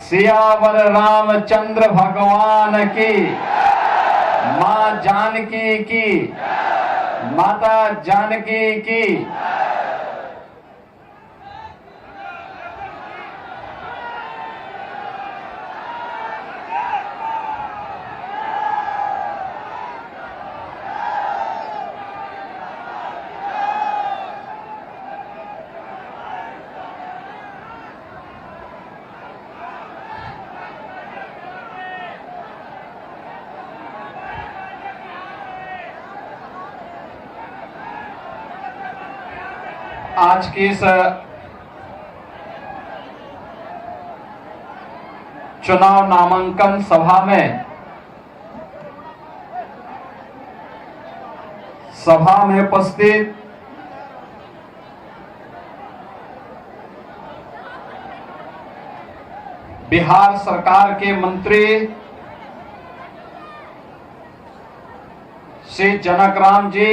सियावर रामचंद्र भगवान की, मां जानकी की, माता जानकी की। आज की इस चुनाव नामांकन सभा में उपस्थित बिहार सरकार के मंत्री श्री जनकराम जी,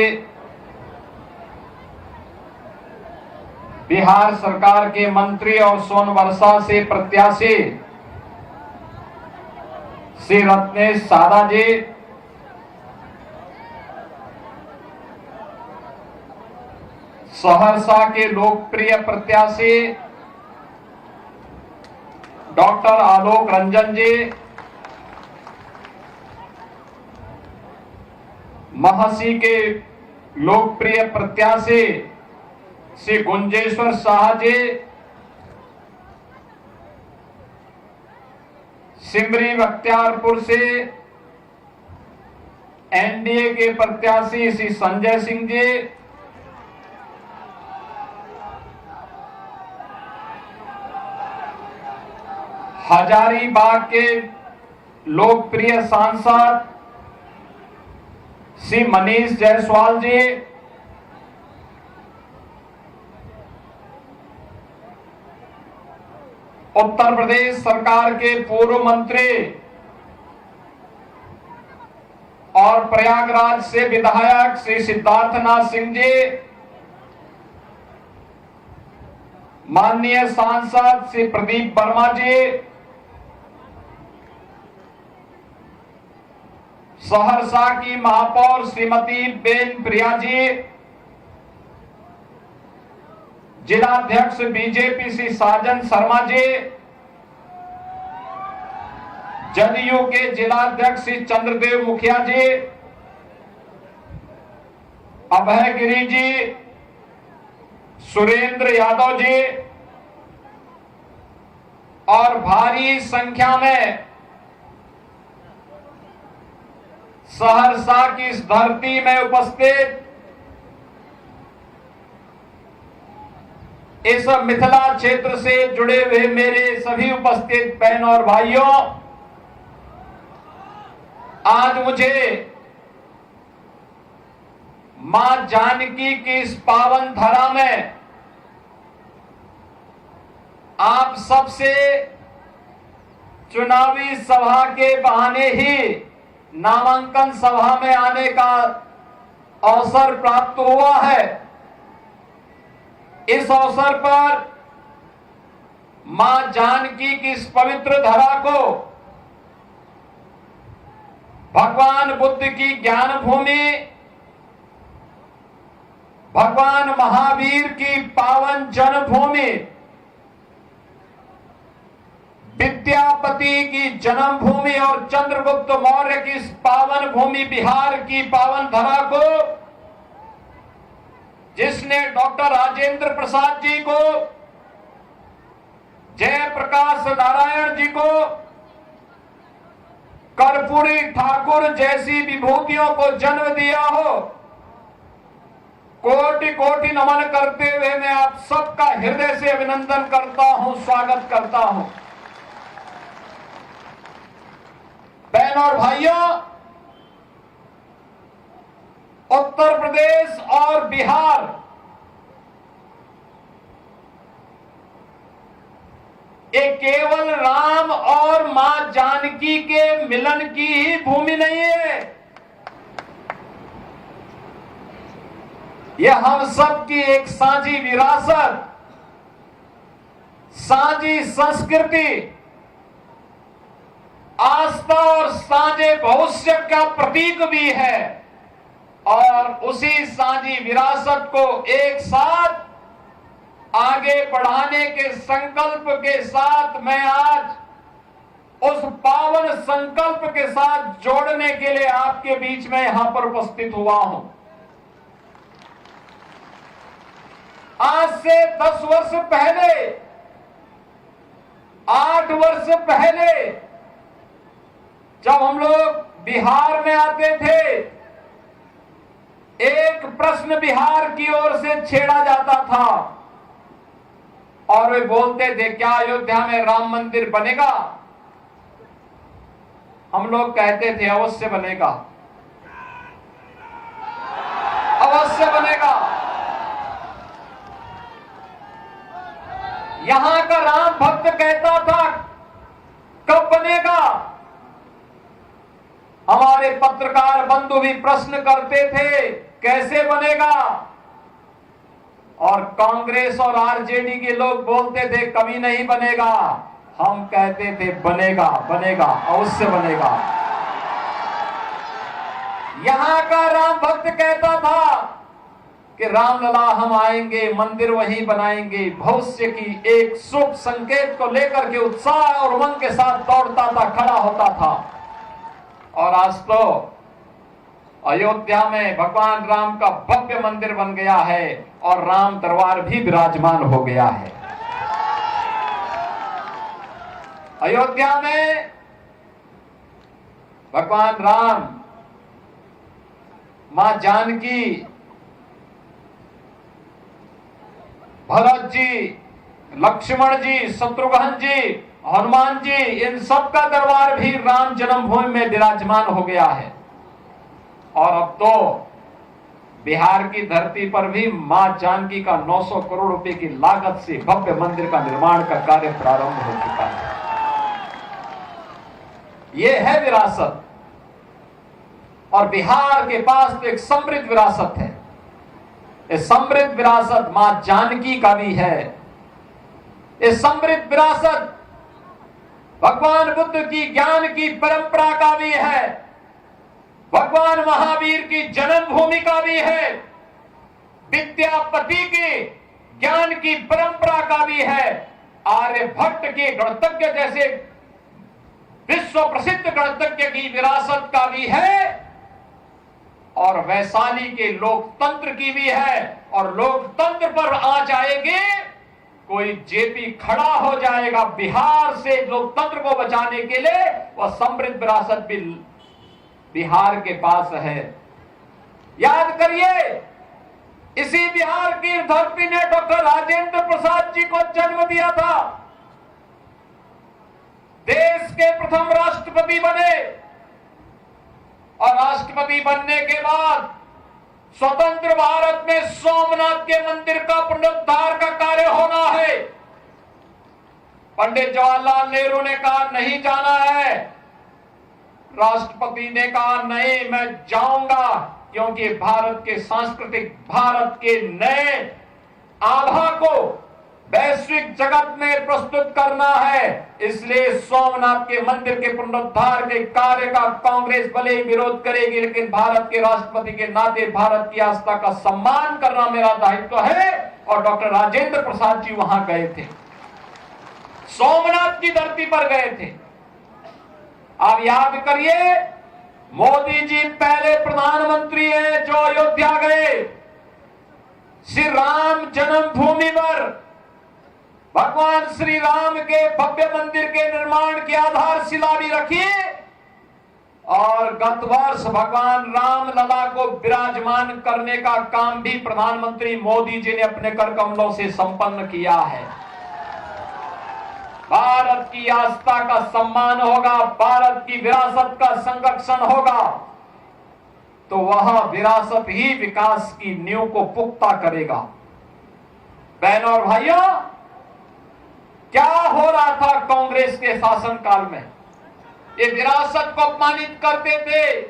बिहार सरकार के मंत्री और सोनवर्षा से प्रत्याशी श्री रत्नेश सादा जी, सहरसा के लोकप्रिय प्रत्याशी डॉक्टर आलोक रंजन जी, महसी के लोकप्रिय प्रत्याशी श्री गुंजेश्वर शाह जी, सिमरी बख्तियारपुर से एनडीए के प्रत्याशी श्री संजय सिंह जी, हजारीबाग के लोकप्रिय सांसद श्री मनीष जायसवाल जी, उत्तर प्रदेश सरकार के पूर्व मंत्री और प्रयागराज से विधायक श्री सिद्धार्थनाथ सिंह जी, माननीय सांसद श्री प्रदीप वर्मा जी, सहरसा की महापौर श्रीमती बेन प्रिया जी, जिलाध्यक्ष बीजेपी श्री साजन शर्मा जी, जदयू के जिलाध्यक्ष श्री चंद्रदेव मुखिया जी, अभय गिरी जी, सुरेंद्र यादव जी और भारी संख्या में सहरसा की इस धरती में उपस्थित इस मिथिला क्षेत्र से जुड़े हुए मेरे सभी उपस्थित बहनों और भाइयों, आज मुझे मां जानकी की इस पावन धरा में आप सबसे चुनावी सभा के बहाने ही नामांकन सभा में आने का अवसर प्राप्त हुआ है। इस अवसर पर मां जानकी की इस पवित्र धरा को भगवान बुद्ध की ज्ञान भूमि, भगवान महावीर की पावन जन्मभूमि, विद्यापति की जन्मभूमि और चंद्रगुप्त मौर्य की इस पावन भूमि बिहार की पावन धरा को, जिसने डॉक्टर राजेंद्र प्रसाद जी को, जयप्रकाश नारायण जी को, कर्पूरी ठाकुर जैसी विभूतियों को जन्म दिया हो, कोटि कोटि नमन करते हुए मैं आप सबका हृदय से अभिनंदन करता हूं, स्वागत करता हूं। बहनों और भाइयों, उत्तर प्रदेश और बिहार ये केवल राम और मां जानकी के मिलन की ही भूमि नहीं है, यह हम सब की एक साझी विरासत, साझी संस्कृति आस्था और साझे भविष्य का प्रतीक भी है। और उसी साझी विरासत को एक साथ आगे बढ़ाने के संकल्प के साथ मैं आज उस पावन संकल्प के साथ जोड़ने के लिए आपके बीच में यहां पर उपस्थित हुआ हूं। आज से 10 वर्ष पहले, 8 वर्ष पहले जब हम लोग बिहार में आते थे, एक प्रश्न बिहार की ओर से छेड़ा जाता था और वे बोलते थे, क्या अयोध्या में राम मंदिर बनेगा? हम लोग कहते थे अवश्य बनेगा, अवश्य बनेगा। यहां का राम भक्त कहता था कब बनेगा? हमारे पत्रकार बंधु भी प्रश्न करते थे कैसे बनेगा? और कांग्रेस और आरजेडी के लोग बोलते थे कभी नहीं बनेगा। हम कहते थे बनेगा, बनेगा, अवश्य बनेगा। यहां का राम भक्त कहता था कि रामलला हम आएंगे, मंदिर वहीं बनाएंगे। भविष्य की एक शुभ संकेत को लेकर के उत्साह और उमंग के साथ दौड़ता था, खड़ा होता था। और आज तो अयोध्या में भगवान राम का भव्य मंदिर बन गया है और राम दरबार भी विराजमान हो गया है। अयोध्या में भगवान राम, मां जानकी, भरत जी, लक्ष्मण जी, शत्रुघ्न जी, हनुमान जी, इन सब का दरबार भी राम जन्मभूमि में विराजमान हो गया है। और अब तो बिहार की धरती पर भी मां जानकी का 900 करोड़ रुपए की लागत से भव्य मंदिर का निर्माण का कार्य प्रारंभ हो चुका है। यह है विरासत। और बिहार के पास तो एक समृद्ध विरासत है। ये समृद्ध विरासत मां जानकी का भी है। ये समृद्ध विरासत भगवान बुद्ध की ज्ञान की परंपरा का भी है। भगवान महावीर की जन्मभूमि का भी है। विद्यापति के ज्ञान की परंपरा का भी है। आर्यभट्ट के गणतज्ञ जैसे विश्व प्रसिद्ध गणतज्ञ की विरासत का भी है। और वैशाली के लोकतंत्र की भी है। और लोकतंत्र पर आ जाएंगे, कोई जेपी खड़ा हो जाएगा बिहार से लोकतंत्र को बचाने के लिए। वह समृद्ध विरासत भी बिहार के पास है। याद करिए, इसी बिहार की धरती ने डॉक्टर राजेंद्र प्रसाद जी को जन्म दिया था। देश के प्रथम राष्ट्रपति बने और राष्ट्रपति बनने के बाद स्वतंत्र भारत में सोमनाथ के मंदिर का पुनरुद्धार का कार्य होना है। पंडित जवाहरलाल नेहरू ने कहा नहीं जाना है। राष्ट्रपति ने कहा नहीं, मैं जाऊंगा, क्योंकि भारत के सांस्कृतिक, भारत के नए आभा को वैश्विक जगत में प्रस्तुत करना है। इसलिए सोमनाथ के मंदिर के पुनरुद्धार के कार्य का कांग्रेस भले ही विरोध करेगी, लेकिन भारत के राष्ट्रपति के नाते भारत की आस्था का सम्मान करना मेरा दायित्व है। और डॉक्टर राजेंद्र प्रसाद जी वहां गए थे, सोमनाथ की धरती पर गए थे। आप याद करिए, मोदी जी पहले प्रधानमंत्री हैं जो अयोध्या गए। श्री राम जन्मभूमि पर भगवान श्री राम के भव्य मंदिर के निर्माण की आधारशिला भी रखी। और गत वर्ष भगवान राम लला को विराजमान करने का काम भी प्रधानमंत्री मोदी जी ने अपने कर कमलों से संपन्न किया है। भारत की आस्था का सम्मान होगा, भारत की विरासत का संरक्षण होगा, तो वह विरासत ही विकास की नींव को पुख्ता करेगा। बहनों और भाइयों, क्या हो रहा था कांग्रेस के शासनकाल में? ये विरासत को अपमानित करते थे,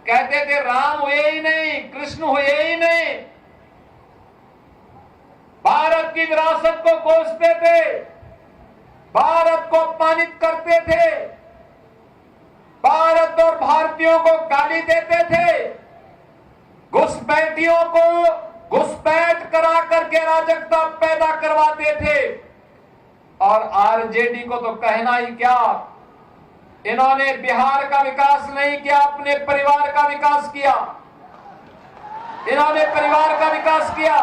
कहते थे राम हुए ही नहीं, कृष्ण हुए ही नहीं, भारत की विरासत को कोसते थे, भारत को अपमानित करते थे। भारत और भारतीयों को गाली देते थे, घुसपैठियों को घुसपैठ करा करके अराजकता पैदा करवाते थे। और आरजेडी को तो कहना ही क्या, इन्होंने बिहार का विकास नहीं किया, अपने परिवार का विकास किया। इन्होंने परिवार का विकास किया।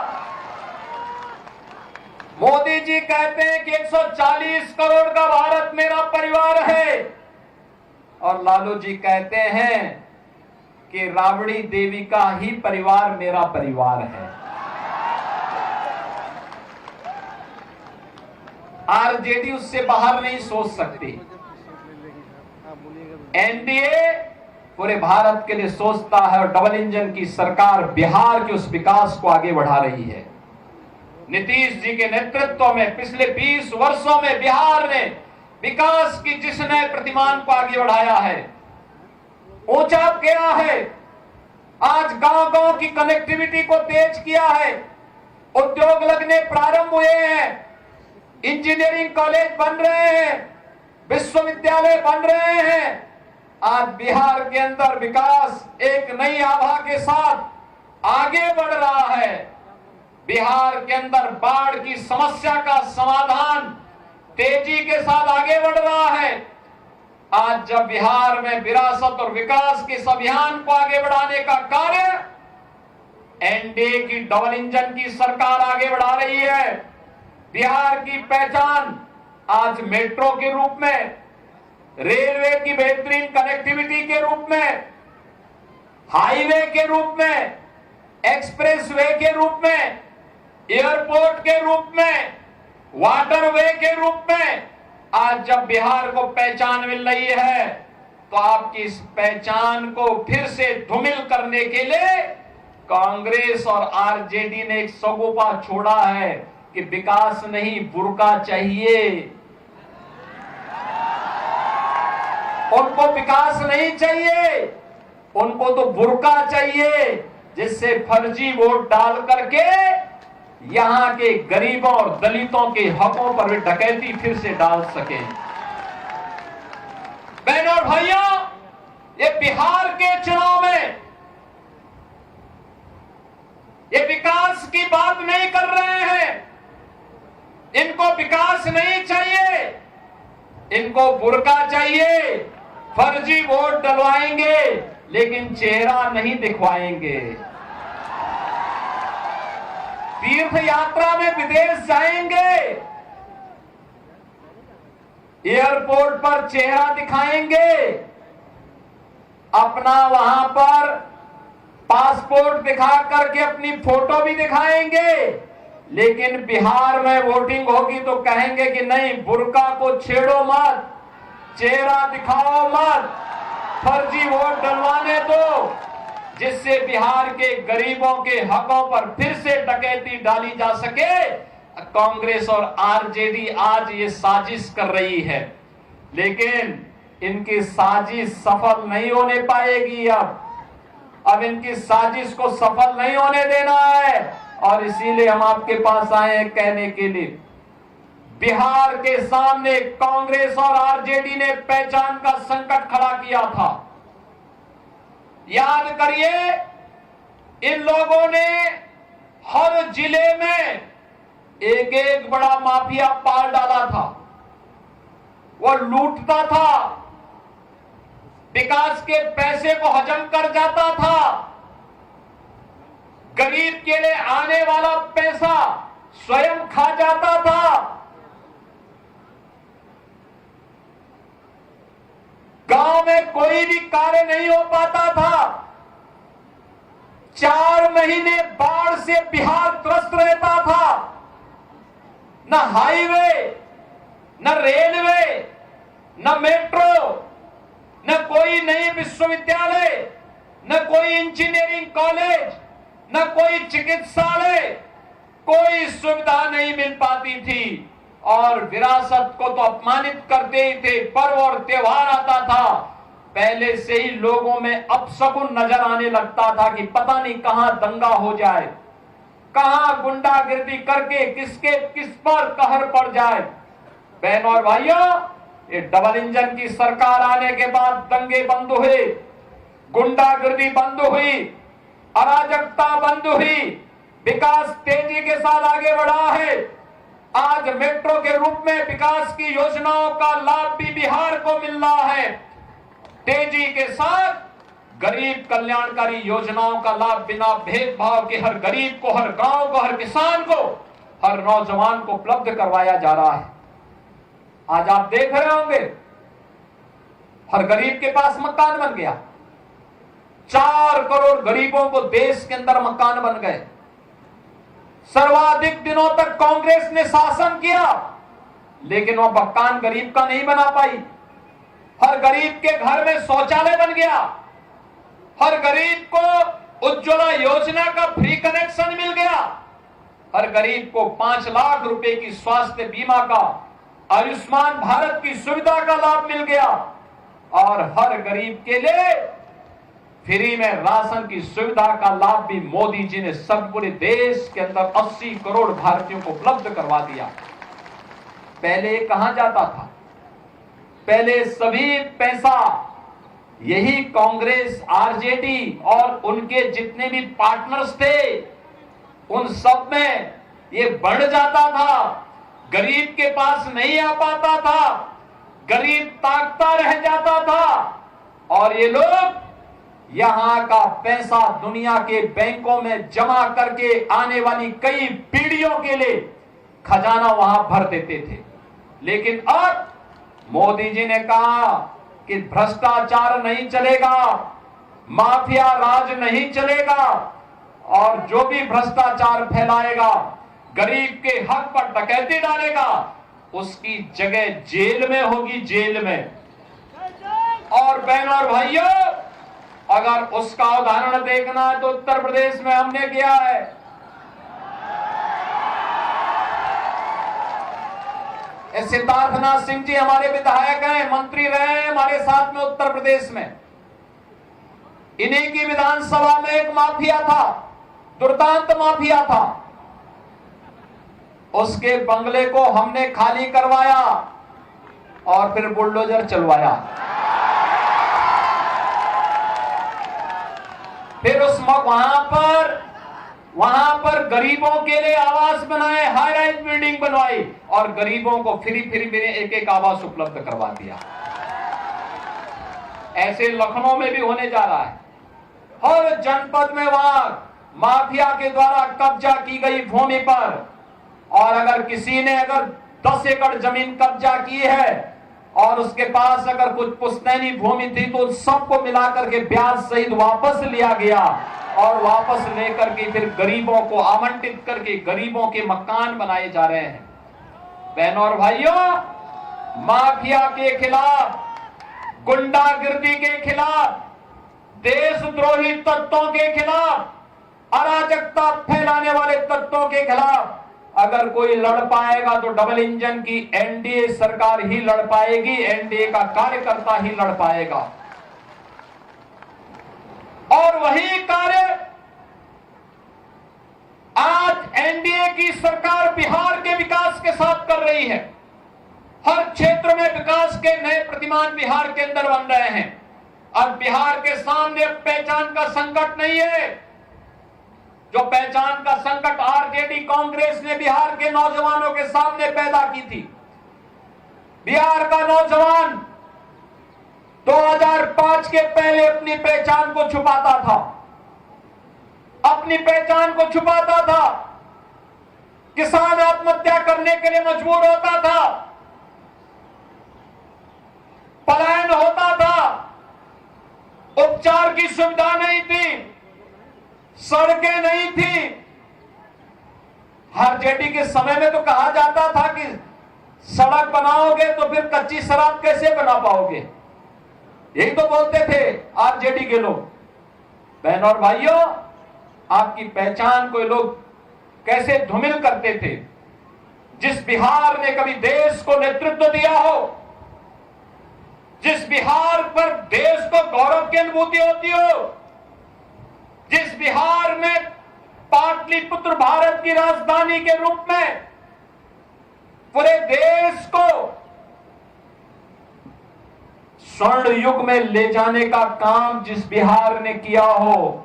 मोदी जी कहते हैं कि 140 करोड़ का भारत मेरा परिवार है, और लालू जी कहते हैं कि राबड़ी देवी का ही परिवार मेरा परिवार है। आरजेडी उससे बाहर नहीं सोच सकती। एनडीए पूरे भारत के लिए सोचता है, और डबल इंजन की सरकार बिहार के उस विकास को आगे बढ़ा रही है। नीतीश जी के नेतृत्व में पिछले 20 वर्षों में बिहार ने विकास की जिस नए प्रतिमान को आगे बढ़ाया है, ऊंचा किया है। आज गांव-गांव की कनेक्टिविटी को तेज किया है, उद्योग लगने प्रारंभ हुए हैं, इंजीनियरिंग कॉलेज बन रहे हैं, विश्वविद्यालय बन रहे हैं। आज बिहार के अंदर विकास एक नई आभा के साथ आगे बढ़ रहा है। बिहार के अंदर बाढ़ की समस्या का समाधान तेजी के साथ आगे बढ़ रहा है। आज जब बिहार में विरासत और विकास के इस अभियान को आगे बढ़ाने का कार्य एनडीए की डबल इंजन की सरकार आगे बढ़ा रही है, बिहार की पहचान आज मेट्रो के रूप में, रेलवे की बेहतरीन कनेक्टिविटी के रूप में, हाईवे के रूप में, एक्सप्रेसवे के रूप में, एयरपोर्ट के रूप में, वाटरवे के रूप में आज जब बिहार को पहचान मिल रही है, तो आपकी इस पहचान को फिर से धूमिल करने के लिए कांग्रेस और आरजेडी ने एक सगोपा छोड़ा है कि विकास नहीं बुर्का चाहिए। उनको विकास नहीं चाहिए, उनको तो बुर्का चाहिए, जिससे फर्जी वोट डाल करके यहां के गरीबों और दलितों के हकों पर वे डकैती फिर से डाल सके। बहनों और भाइयों, ये बिहार के चुनाव में ये विकास की बात नहीं कर रहे हैं। इनको विकास नहीं चाहिए, इनको बुर्का चाहिए। फर्जी वोट डलवाएंगे लेकिन चेहरा नहीं दिखवाएंगे। तीर्थ यात्रा में विदेश जाएंगे, एयरपोर्ट पर चेहरा दिखाएंगे, अपना वहां पर पासपोर्ट दिखा करके अपनी फोटो भी दिखाएंगे, लेकिन बिहार में वोटिंग होगी तो कहेंगे कि नहीं, बुर्का को छेड़ो मत, चेहरा दिखाओ मत, फर्जी वोट डलवाने दो, जिससे बिहार के गरीबों के हकों पर फिर से डकैती डाली जा सके। कांग्रेस और आरजेडी आज ये साजिश कर रही है, लेकिन इनकी साजिश सफल नहीं होने पाएगी। अब इनकी साजिश को सफल नहीं होने देना है, और इसीलिए हम आपके पास आए हैं कहने के लिए, बिहार के सामने कांग्रेस और आरजेडी ने पहचान का संकट खड़ा किया था। याद करिए, इन लोगों ने हर जिले में एक एक बड़ा माफिया पाल डाला था। वो लूटता था, विकास के पैसे को हजम कर जाता था, गरीब के लिए आने वाला पैसा स्वयं खा जाता था। गांव में कोई भी कार्य नहीं हो पाता था। 4 महीने बाढ़ से बिहार त्रस्त रहता था। न हाईवे, न रेलवे, न मेट्रो, न कोई नई विश्वविद्यालय, न कोई इंजीनियरिंग कॉलेज, न कोई चिकित्सालय, कोई सुविधा नहीं मिल पाती थी। और विरासत को तो अपमानित करते ही थे। पर्व और त्योहार आता था, पहले से ही लोगों में अपशकुन नजर आने लगता था कि पता नहीं कहां दंगा हो जाए, कहां गुंडागिर्दी करके किसके किस पर कहर पड़ जाए। बहनों और भाइयों, ये डबल इंजन की सरकार आने के बाद दंगे बंद हुए, गुंडागर्दी बंद हुई, अराजकता बंद हुई, विकास तेजी के साथ आगे बढ़ा है। आज मेट्रो के रूप में विकास की योजनाओं का लाभ भी बिहार को मिल रहा है। तेजी के साथ गरीब कल्याणकारी योजनाओं का लाभ बिना भेदभाव के हर गरीब को, हर गांव को, हर किसान को, हर नौजवान को उपलब्ध करवाया जा रहा है। आज आप देख रहे होंगे हर गरीब के पास मकान बन गया। 4 करोड़ गरीबों को देश के अंदर मकान बन गए। सर्वाधिक दिनों तक कांग्रेस ने शासन किया, लेकिन वह मकान गरीब का नहीं बना पाई। हर गरीब के घर में शौचालय बन गया। हर गरीब को उज्ज्वला योजना का फ्री कनेक्शन मिल गया। हर गरीब को 5 लाख रुपए की स्वास्थ्य बीमा का, आयुष्मान भारत की सुविधा का लाभ मिल गया। और हर गरीब के लिए फ्री में राशन की सुविधा का लाभ भी मोदी जी ने सब पूरे देश के अंदर 80 करोड़ भारतीयों को उपलब्ध करवा दिया। पहले कहां जाता था? पहले सभी पैसा यही कांग्रेस, आरजेडी और उनके जितने भी पार्टनर्स थे, उन सब में ये बढ़ जाता था। गरीब के पास नहीं आ पाता था, गरीब ताकता रह जाता था। और ये लोग यहां का पैसा दुनिया के बैंकों में जमा करके आने वाली कई पीढ़ियों के लिए खजाना वहां भर देते थे। लेकिन अब मोदी जी ने कहा कि भ्रष्टाचार नहीं चलेगा, माफिया राज नहीं चलेगा, और जो भी भ्रष्टाचार फैलाएगा, गरीब के हक पर डकैती डालेगा, उसकी जगह जेल में होगी, जेल में। और बहनों और भाइयों, अगर उसका उदाहरण देखना है तो उत्तर प्रदेश में हमने किया है। सिद्धार्थनाथ सिंह जी हमारे विधायक हैं, मंत्री रहे हैं हमारे साथ में उत्तर प्रदेश में। इन्हीं की विधानसभा में एक माफिया था, दुर्दांत माफिया था। उसके बंगले को हमने खाली करवाया और फिर बुलडोजर चलवाया। फिर उस वहां पर गरीबों के लिए आवास बनाए, हाई राइज बिल्डिंग बनवाई और गरीबों को फ्री में एक आवास उपलब्ध करवा दिया। ऐसे लखनऊ में भी होने जा रहा है। हर जनपद में वहां माफिया के द्वारा कब्जा की गई भूमि पर, और अगर किसी ने 10 एकड़ जमीन कब्जा की है और उसके पास अगर कुछ पुश्तैनी भूमि थी तो सबको मिलाकर के ब्याज सहित वापस लिया गया, और वापस लेकर के फिर गरीबों को आवंटित करके गरीबों के मकान बनाए जा रहे हैं। बहनों और भाइयों, माफिया के खिलाफ, गुंडागिर्दी के खिलाफ, देशद्रोही तत्वों के खिलाफ, अराजकता फैलाने वाले तत्वों के खिलाफ अगर कोई लड़ पाएगा तो डबल इंजन की एनडीए सरकार ही लड़ पाएगी, एनडीए का कार्यकर्ता ही लड़ पाएगा। और वही कार्य आज एनडीए की सरकार बिहार के विकास के साथ कर रही है। हर क्षेत्र में विकास के नए प्रतिमान बिहार के अंदर बन रहे हैं। अब बिहार के सामने पहचान का संकट नहीं है। जो पहचान का संकट आरजेडी कांग्रेस ने बिहार के नौजवानों के सामने पैदा की थी। बिहार का नौजवान 2005 के पहले अपनी पहचान को छुपाता था, अपनी पहचान को छुपाता था। किसान आत्महत्या करने के लिए मजबूर होता था, पलायन होता था, उपचार की सुविधा नहीं थी, सड़कें नहीं थी। आरजेडी के समय में तो कहा जाता था कि सड़क बनाओगे तो फिर कच्ची शराब कैसे बना पाओगे, यही तो बोलते थे आरजेडी के लोग। बहनों और भाइयों, आपकी पहचान को लोग कैसे धूमिल करते थे। जिस बिहार ने कभी देश को नेतृत्व दिया हो, जिस बिहार पर देश को गौरव की अनुभूति होती हो, जिस बिहार में पाटलिपुत्र भारत की राजधानी के रूप में पूरे देश को स्वर्ण युग में ले जाने का काम जिस बिहार ने किया हो,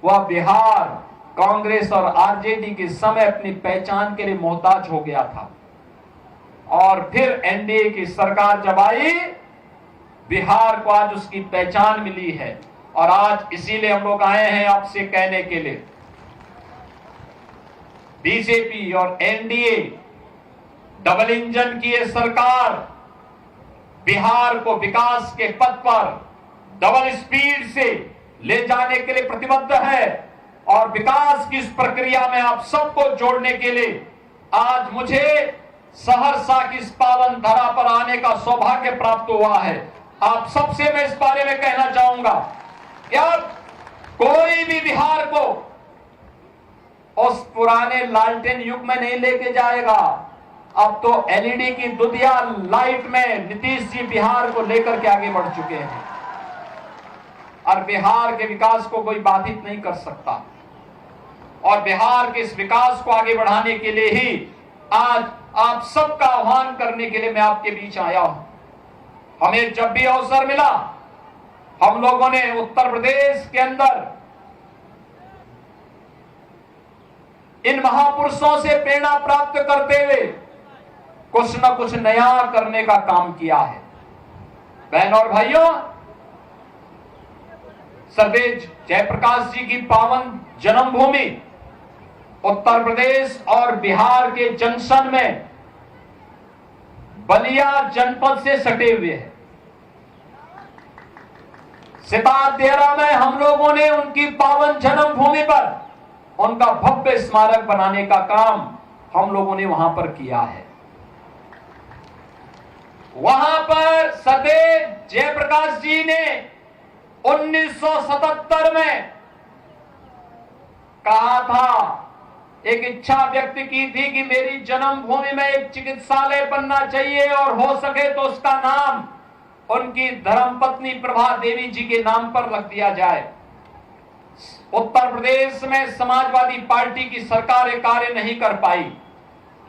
वह बिहार कांग्रेस और आरजेडी के समय अपनी पहचान के लिए मोहताज हो गया था। और फिर एनडीए की सरकार जब आई, बिहार को आज उसकी पहचान मिली है। और आज इसीलिए हम लोग आए हैं आपसे कहने के लिए, बीजेपी और एनडीए डबल इंजन की ये सरकार बिहार को विकास के पथ पर डबल स्पीड से ले जाने के लिए प्रतिबद्ध है। और विकास की इस प्रक्रिया में आप सबको जोड़ने के लिए आज मुझे सहरसा की इस पावन धरा पर आने का सौभाग्य प्राप्त हुआ है। आप सबसे मैं इस बारे में कहना चाहूंगा कि अब कोई भी बिहार को उस पुराने लालटेन युग में नहीं लेके जाएगा। अब तो एलईडी की दुधिया लाइट में नीतीश जी बिहार को लेकर के आगे बढ़ चुके हैं और बिहार के विकास को कोई बाधित नहीं कर सकता। और बिहार के इस विकास को आगे बढ़ाने के लिए ही आज आप सबका आह्वान करने के लिए मैं आपके बीच आया हूं। हमें जब भी अवसर मिला, हम लोगों ने उत्तर प्रदेश के अंदर इन महापुरुषों से प्रेरणा प्राप्त करते हुए कुछ न कुछ नया करने का काम किया है। बहनों और भाइयों, सरदेव जयप्रकाश जी की पावन जन्मभूमि उत्तर प्रदेश और बिहार के जंक्शन में बलिया जनपद से सटे हुए है। सितादेरा में हम लोगों ने उनकी पावन जन्मभूमि पर उनका भव्य स्मारक बनाने का काम हम लोगों ने वहां पर किया है। वहां पर सदैव जयप्रकाश जी ने 1977 में कहा था, एक इच्छा व्यक्त की थी कि मेरी जन्मभूमि में एक चिकित्सालय बनना चाहिए और हो सके तो उसका नाम उनकी धर्मपत्नी प्रभा देवी जी के नाम पर रख दिया जाए। उत्तर प्रदेश में समाजवादी पार्टी की सरकार ये कार्य नहीं कर पाई,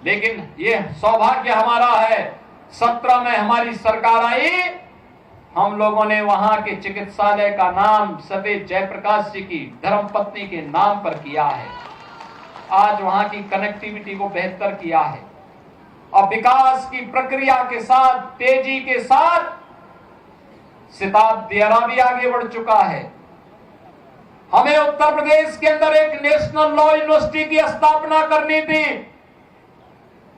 लेकिन ये सौभाग्य हमारा है 17 में हमारी सरकार आई, हम लोगों ने वहां के चिकित्सालय का नाम सदैव जयप्रकाश जी की धर्मपत्नी के नाम पर किया है। आज वहां की कनेक्टिविटी को बेहतर किया है और विकास की प्रक्रिया के साथ, तेजी के साथ सितादेरा भी आगे बढ़ चुका है। हमें उत्तर प्रदेश के अंदर एक नेशनल लॉ यूनिवर्सिटी की स्थापना करनी थी,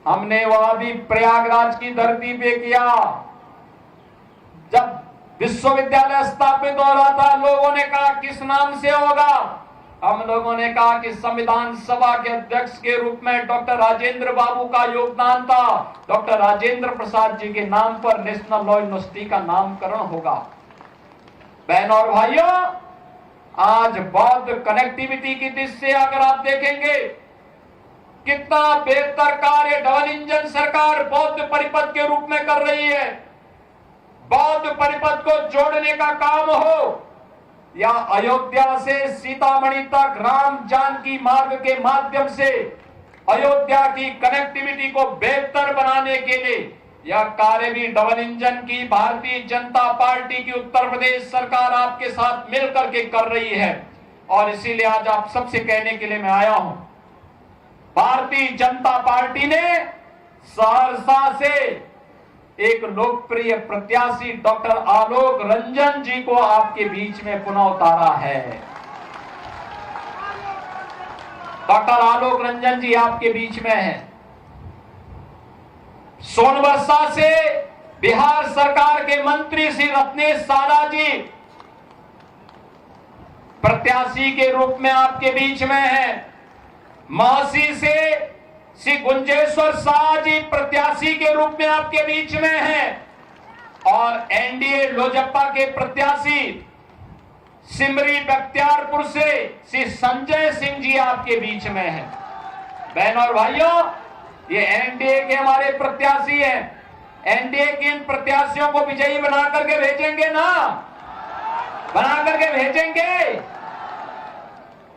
हमने वह भी प्रयागराज की धरती पे किया। जब विश्वविद्यालय स्थापित हो रहा था, लोगों ने कहा किस नाम से होगा, हम लोगों ने कहा कि संविधान सभा के अध्यक्ष के रूप में डॉक्टर राजेंद्र बाबू का योगदान था, डॉक्टर राजेंद्र प्रसाद जी के नाम पर नेशनल लॉ यूनिवर्सिटी का नामकरण होगा। बहनों और भाइयों, आज बौद्ध कनेक्टिविटी की दृष्टि से अगर आप देखेंगे कितना बेहतर कार्य डबल इंजन सरकार बौद्ध परिपथ के रूप में कर रही है। बौद्ध परिपथ को जोड़ने का काम हो या अयोध्या से सीतामढ़ी तक राम जानकी मार्ग के माध्यम से अयोध्या की कनेक्टिविटी को बेहतर बनाने के लिए यह कार्य भी डबल इंजन की भारतीय जनता पार्टी की उत्तर प्रदेश सरकार आपके साथ मिलकर के कर रही है। और इसीलिए आज आप सबसे कहने के लिए मैं आया हूं, भारतीय जनता पार्टी ने सहरसा से एक लोकप्रिय प्रत्याशी डॉक्टर आलोक रंजन जी को आपके बीच में पुनः उतारा है। डॉक्टर आलोक रंजन जी आपके बीच में हैं। सोनबरसा से बिहार सरकार के मंत्री श्री रत्नेश सारा जी प्रत्याशी के रूप में आपके बीच में हैं। महसी से श्री गुंजेश्वर शाह जी प्रत्याशी के रूप में आपके बीच में हैं और एनडीए लोजपा के प्रत्याशी सिमरी बख्तियारपुर से श्री संजय सिंह जी आपके बीच में हैं। बहनों और भाइयों, ये एनडीए के हमारे प्रत्याशी हैं। एनडीए के इन प्रत्याशियों को विजयी बना करके भेजेंगे ना, बना करके भेजेंगे,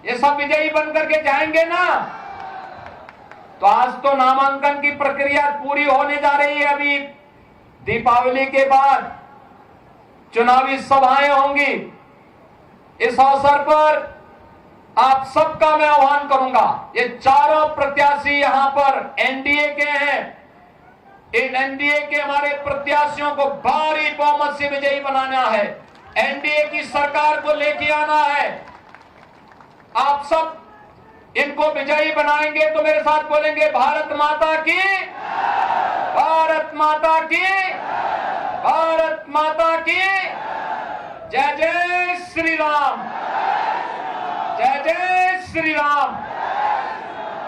ये सब विजयी बन करके जाएंगे ना। तो आज तो नामांकन की प्रक्रिया पूरी होने जा रही है। अभी दीपावली के बाद चुनावी सभाएं होंगी। इस अवसर पर आप सबका मैं आह्वान करूंगा। ये चारों प्रत्याशी यहां पर एनडीए के हैं। इन एनडीए के हमारे प्रत्याशियों को भारी बहुमत से विजयी बनाना है। एनडीए की सरकार को लेके आना है। आप सब इनको विजयी बनाएंगे तो मेरे साथ बोलेंगे भारत माता की, भारत माता की, भारत माता की जय जय श्री राम, जय जय श्री राम।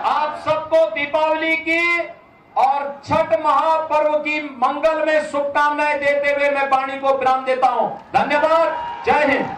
आप सबको दीपावली की और छठ महापर्व की मंगल में शुभकामनाएं देते हुए मैं वाणी को विराम देता हूं। धन्यवाद। जय हिंद।